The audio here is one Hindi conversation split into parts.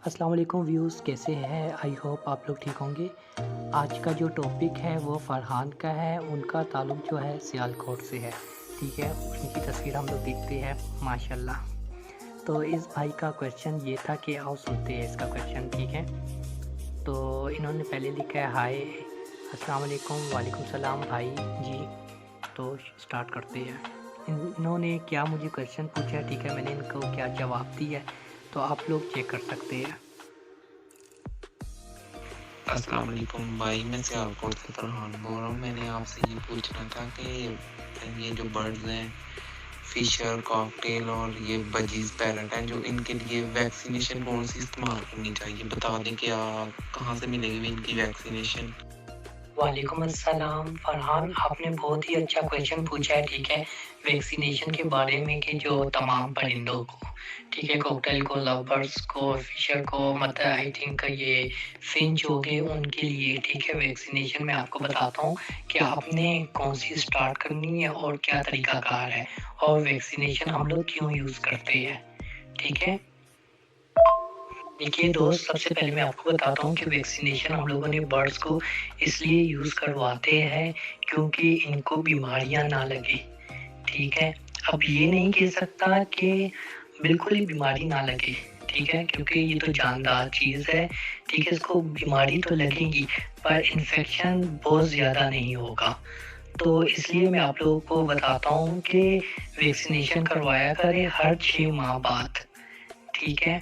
अस्सलाम वालेकुम व्यूज़, कैसे हैं? आई होप आप लोग ठीक होंगे। आज का जो टॉपिक है वो फ़रहान का है। उनका ताल्लुक़ जो है सियालकोट से है, ठीक है? उनकी तस्वीर हम लोग देखते हैं माशाल्लाह। तो इस भाई का क्वेश्चन ये था कि आओ सुनते हैं इसका क्वेश्चन, ठीक है? तो इन्होंने पहले लिखा है हाय, अस्सलाम वालेकुम, वालेकुम सलाम भाई जी। तो स्टार्ट करते हैं। इन्होंने क्या मुझे क्वेश्चन पूछा है, ठीक है? मैंने इनको क्या जवाब दिया है, तो आप लोग चेक कर सकते हैं। अस्सलाम वालेकुम भाई, मैं सियालकोट से फरहान बोल रहा हूँ। मैंने आपसे ये पूछना था कि ये जो बर्ड्स हैं, फिशर, कॉकटेल और ये बजीज़ पैरट हैं, जो इनके लिए वैक्सीनेशन कौन सी इस्तेमाल करनी चाहिए? बता दें क्या कहाँ से मिलेगी इनकी वैक्सीनेशन? वालेकुम अस्सलाम फरहान, आपने बहुत ही अच्छा क्वेश्चन पूछा है, ठीक है? वैक्सीनेशन के बारे में कि जो तमाम परिंदों को, ठीक है, कॉकटेल को, लव बर्ड्स को, फिशर को, मतलब आई थिंक ये फिंच हो गए उनके लिए, ठीक है? वैक्सीनेशन मैं आपको बताता हूँ कि आपने कौन-सी स्टार्ट करनी है और क्या तरीकाकार है और वैक्सीनेशन हम लोग क्यों यूज़ करते हैं, ठीक है? देखिए दोस्त, सबसे पहले मैं आपको बताता हूँ कि वैक्सीनेशन हम लोगों ने बर्ड्स को इसलिए यूज़ करवाते हैं क्योंकि इनको बीमारियाँ ना लगे, ठीक है? अब ये नहीं कह सकता कि बिल्कुल ही बीमारी ना लगे, ठीक है? क्योंकि ये तो जानदार चीज़ है, ठीक है? इसको बीमारी तो लगेगी पर इन्फेक्शन बहुत ज़्यादा नहीं होगा। तो इसलिए मैं आप लोगों को बताता हूँ कि वैक्सीनेशन करवाया करें हर 6 माह बाद, ठीक है?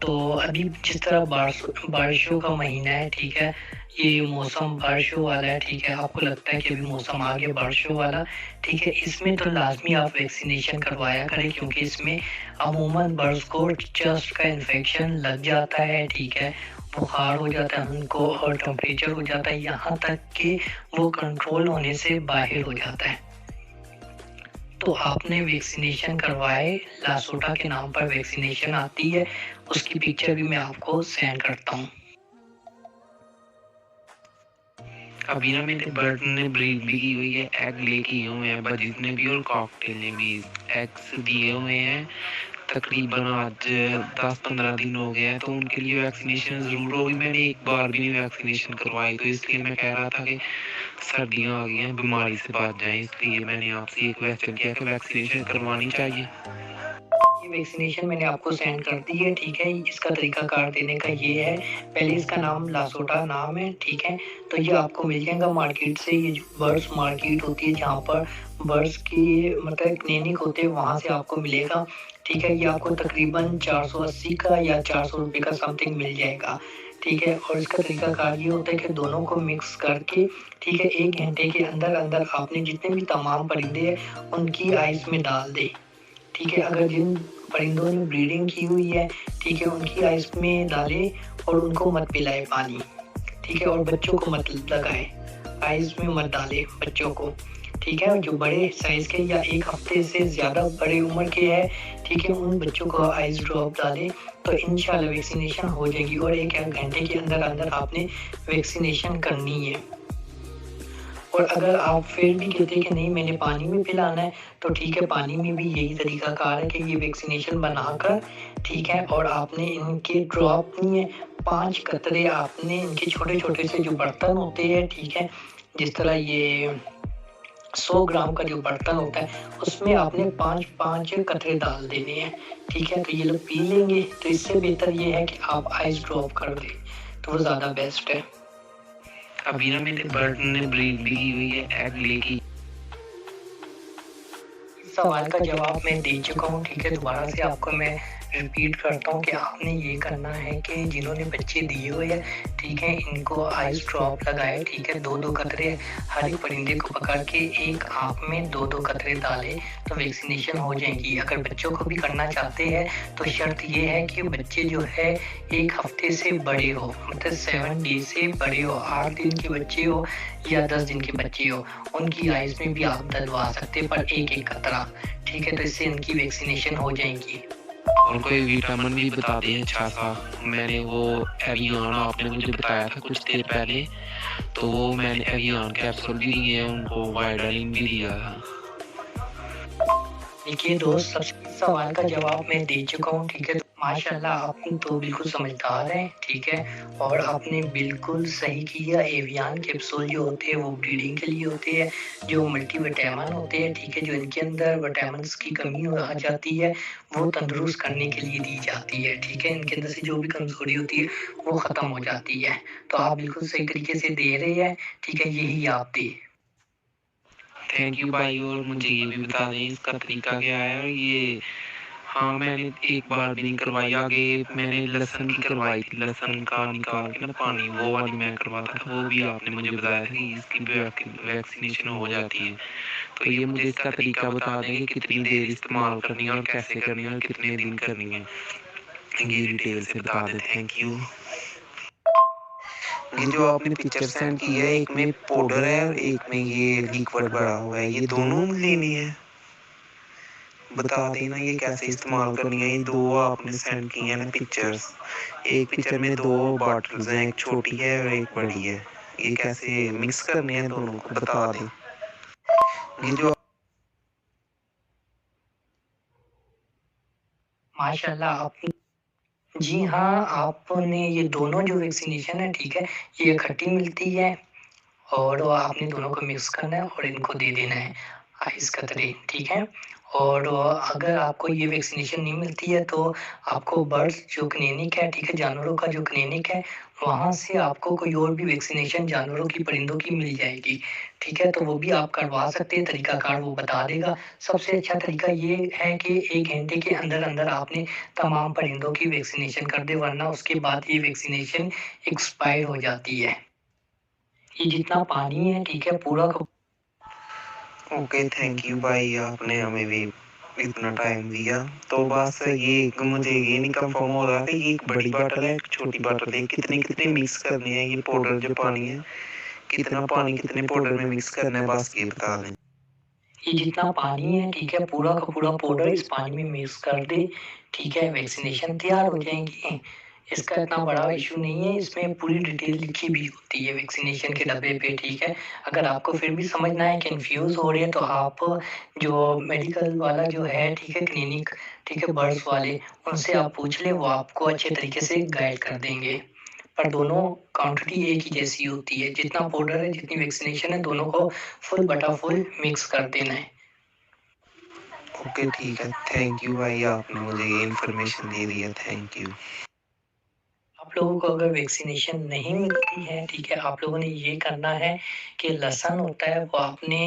तो अभी जिस तरह बारिशों का महीना है, ठीक है? ये मौसम बारिशों वाला है, ठीक है? आपको लगता है कि अभी मौसम आ गया बारिशों वाला, ठीक है? इसमें तो लाज़मी आप वैक्सीनेशन करवाया करें क्योंकि इसमें अमूमन बर्ड्स को चेस्ट का इन्फेक्शन लग जाता है, ठीक है? बुखार हो जाता है उनको और टेम्परेचर हो जाता है, यहाँ तक कि वो कंट्रोल होने से बाहर हो जाता है। तो आपने वैक्सीनेशन करवाए, लासोटा के नाम पर वैक्सीनेशन आती है, उसकी पिक्चर भी मैं आपको सेंड करता हूँ। अभी ना मेरे बर्ड ने ब्रीड भी की हुई है, एग ले किए हुए हैं, बजीज़ ने भी और कॉकटेल ने भी एग्स दिए हुए हैं। तकरीबन आज 10-15 दिन हो गए हैं, तो उनके लिए वैक्सीनेशन ज़रूर होगी। मैंने एक बार भी नहीं वैक्सीनेशन करवाई, तो इसलिए मैं कह रहा था कि सर्दियाँ आ गई हैं, बीमारी से बच जाएँ, इसलिए मैंने आपसे ये क्वेश्चन किया कि वैक्सीनेशन करवानी चाहिए। ये वैक्सीनेशन मैंने आपको सेंड कर दी है, ठीक है? इसका तरीकाकार देने का ये है, पहले इसका नाम लासोटा नाम है, ठीक है? तो ये आपको मिल जाएगा मार्केट से, ये जो बर्ड्स मार्केट होती है जहाँ पर बर्ड्स की मतलब क्लिनिक होते हैं वहाँ से आपको मिलेगा, ठीक है? ये आपको तकरीबन 480 का या 400 रुपए का समथिंग मिल जाएगा, ठीक है? और इसका तरीकाकार ये होता है कि दोनों को मिक्स करके, ठीक है, 1 घंटे के अंदर-अंदर आपने जितने भी तमाम परिंदे हैं उनकी आइस में डाल दें, ठीक है? अगर जिन परिंदों ने ब्रीडिंग की हुई है, ठीक है, उनकी आइस में डालें और उनको मत पिलाएँ पानी, ठीक है? और बच्चों को मत लगाएँ, आइस में मत डालें बच्चों को, ठीक है? जो बड़े साइज़ के या 1 हफ्ते से ज़्यादा बड़ी उम्र के हैं, ठीक है, उन बच्चों को आइस ड्रॉप डालें, तो इंशाल्लाह वैक्सीनेशन हो जाएगी और 1 घंटे के अंदर-अंदर आपने वैक्सीनेशन करनी है। और अगर आप फिर भी कहते हैं कि नहीं मैंने पानी में पिलाना है, तो ठीक है, पानी में भी यही तरीकाकार है कि ये वैक्सीनेशन बनाकर, ठीक है, और आपने इनके ड्रॉप नहीं है, 5 कतरे आपने इनके छोटे-छोटे से जो बर्तन होते हैं, ठीक है, जिस तरह ये 100 ग्राम का जो बर्तन होता है, उसमें आपने 5-5 कतरे डाल देने हैं, ठीक है? तो ये लोग पी लेंगे, तो इससे बेहतर ये है कि आप आइस ड्रॉप कर दें, तो वो ज़्यादा बेस्ट है। अभी ना मेरे बर्ड ने ब्रीड भी की हुई है, एग ले की। इस सवाल का जवाब मैं दे चुका हूँ, ठीक है? दोबारा से आपको मैं रिपीट करता हूँ कि आपने ये करना है कि जिन्होंने बच्चे दिए हुए हैं, ठीक है, इनको आइस ड्रॉप लगाएँ, ठीक है? 2-2 कतरे हर एक परिंदे को पकड़ के एक आँख में 2-2 कतरे डालें, तो वैक्सीनेशन हो जाएगी। अगर बच्चों को भी करना चाहते हैं, तो शर्त ये है कि बच्चे जो है 1 हफ्ते से बड़े हो, मतलब 7 डेज़ से बड़े हो, 8 दिन के बच्चे हो या 10 दिन के बच्चे हो, उनकी आइस में भी आप डलवा सकते हैं पर 1-1 कतरा, ठीक है? तो इससे इनकी वैक्सीनेशन हो जाएगी। और कोई विटामिन भी बता दें अच्छा सा। मैंने वो एवियन आपने मुझे बताया था कुछ देर पहले, तो वो मैंने एवियन कैप्सूल भी दिए हैं उनको, वाइटामिन भी दिया था। देखिए दोस्त, सवाल का जवाब मैं दे चुका हूँ, ठीक है? माशाल्लाह आप तो बिल्कुल समझदार हैं, ठीक है? और आपने बिल्कुल सही किया, एवियन कैप्सूल जो होते हैं वो ब्रीडिंग के लिए होते हैं, जो मल्टीविटामिन होते हैं, ठीक है? जो इनके अंदर विटामिन्स की कमी हो आ जाती है, वो तंदुरुस्त करने के लिए दी जाती है, ठीक है? इनके अंदर से जो भी कमज़ोरी होती है, वो ख़त्म हो जाती है। तो आप बिल्कुल सही तरीके से दे रहे हैं, ठीक है? यही आप दें। थैंक यू भाई। और मुझे ये भी बता दें इसका तरीका क्या है। और ये हाँ, मैंने एक बार भी नहीं करवाई। आगे मैंने लहसुन की करवाई थी, लहसुन का निकाल के ना पानी, वो वाली मैं करवाता था। वो भी आपने मुझे बताया था कि इसकी वैक्सीनेशन हो जाती है। तो ये मुझे इसका तरीका बता दें कि कितनी देर इस्तेमाल करनी है और कैसे करनी है और कितने दिन करनी है, ये डिटेल से बता दें। Thank you. ये जो आपने पिक्चर सेंड की है, एक में पाउडर है और एक में ये लिक्विड भरा हुआ है, ये दोनों लेनी है? बता देना ये कैसे इस्तेमाल करनी है। ये दो आपने सेंड की है ना पिक्चर्स, एक पिक्चर में दो बॉटल्स हैं, एक छोटी है और एक बड़ी है। ये कैसे मिक्स करने हैं दोनों को बता दें। ये जो माशाल्लाह आप जी हाँ, आपने ये दोनों जो वैक्सीनेशन है, ठीक है? ये इकट्ठी मिलती है और वो आपने दोनों को मिक्स करना है और इनको दे देना है आइस कतरे, ठीक है? और अगर आपको ये वैक्सीनेशन नहीं मिलती है तो आपको बर्ड्स जो क्लिनिक है, ठीक है? जानवरों का जो क्लिनिक है, वहाँ से आपको कोई और भी वैक्सीनेशन जानवरों की, परिंदों की मिल जाएगी, ठीक है? तो वो भी आप करवा सकते हैं, तरीकाकार वो बता देगा। सबसे अच्छा तरीका ये है कि 1 घंटे के अंदर-अंदर आपने तमाम परिंदों की वैक्सीनेशन कर दें, वरना उसके बाद ये वैक्सीनेशन एक्सपायर हो जाती है। ये जितना पानी है, ठीक है? पूरा का ओके, थैंक यू भाई, आपने हमें भी इतना टाइम दिया। तो बस ये मुझे ये नहीं कंफर्म हो रहा कि ये एक बड़ी बॉटल है, एक छोटी बॉटल है, कितने कितने मिक्स करने हैं ये पाउडर जो पानी है, कितना पानी कितने पाउडर में मिक्स करना है, बस ये बता दें। ये जितना पानी है, ठीक है? पूरा का पूरा पाउडर इस पानी में मिक्स कर दें, ठीक है? वैक्सीनेशन तैयार हो जाएँगी। इसका इतना बड़ा इश्यू नहीं है, इसमें पूरी डिटेल लिखी भी होती है वैक्सीनेशन के डब्बे पे, ठीक है? अगर आपको फिर भी समझ ना आए, कन्फ्यूज़ हो रहे हैं, तो आप जो मेडिकल वाला जो है, ठीक है? क्लिनिक, ठीक है? बर्ड्स वाले, उनसे आप पूछ लें, वो आपको अच्छे तरीके से गाइड कर देंगे। पर दोनों क्वांटिटी एक ही जैसी होती है, जितना पाउडर है, जितनी वैक्सीनेशन है, दोनों को फुल बटा फुल मिक्स कर देना है। ओके ठीक है, थैंक यू भाई, आपने मुझे ये इन्फॉर्मेशन दे दी है, थैंक यू। आप लोगों को अगर वैक्सीनेशन नहीं मिलती है, ठीक है? आप लोगों ने ये करना है कि लहसुन होता है, वो आपने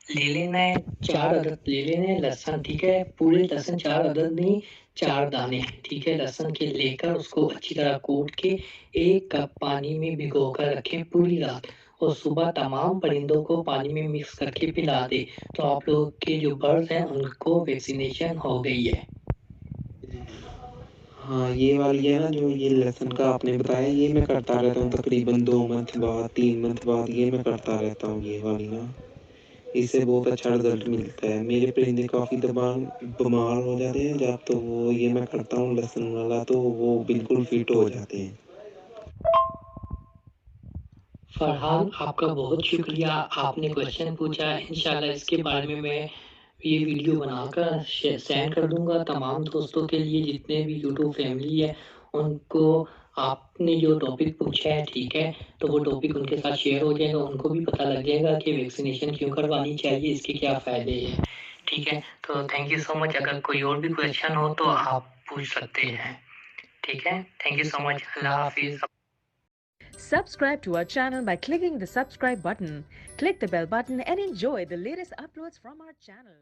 ले लेना है, 4 अदद ले लेने हैं लहसुन, ठीक है? पूरे लहसुन 4 अदद नहीं, 4 दाने, ठीक है? लहसुन के लेकर उसको अच्छी तरह कूट के 1 कप पानी में भिगो कर रखें पूरी रात और सुबह तमाम परिंदों को पानी में मिक्स करके पिला दें। तो आप लोग के जो बर्ड्स हैं, उनको वैक्सीनेशन हो गई है। हाँ, ये वाली है ना जो ये लेसन का आपने बताया, ये मैं करता रहता हूँ तकरीबन 2 मंथ बाद 3 मंथ बाद, ये मैं करता रहता हूँ ये वाली ना। इससे बहुत अच्छा रिजल्ट मिलता है। मेरे परिंदे काफ़ी दबा बीमार हो जाते हैं जब, तो वो ये मैं करता हूँ लहसुन वाला, तो वो बिल्कुल फिट हो जाते हैं। फरहान, आपका बहुत शुक्रिया, आपने क्वेश्चन पूछा। इंशाल्लाह इसके बारे में मैं ये वीडियो बनाकर सेंड कर दूँगा तमाम दोस्तों के लिए, जितने भी यूट्यूब फैमिली है, उनको आपने जो टॉपिक पूछा है, ठीक है? तो वो टॉपिक उनके साथ शेयर हो जाएगा, उनको भी पता लग जाएगा कि वैक्सीनेशन क्यों करवानी चाहिए, इसके क्या फ़ायदे हैं, ठीक है? तो थैंक यू सो मच, अगर कोई और भी क्वेश्चन हो तो आप पूछ सकते हैं, ठीक है? थैंक यू सो मच, अल्लाह हाफ़िज़। Subscribe to our channel by clicking the subscribe button. Click the bell button and enjoy the latest uploads from our channel.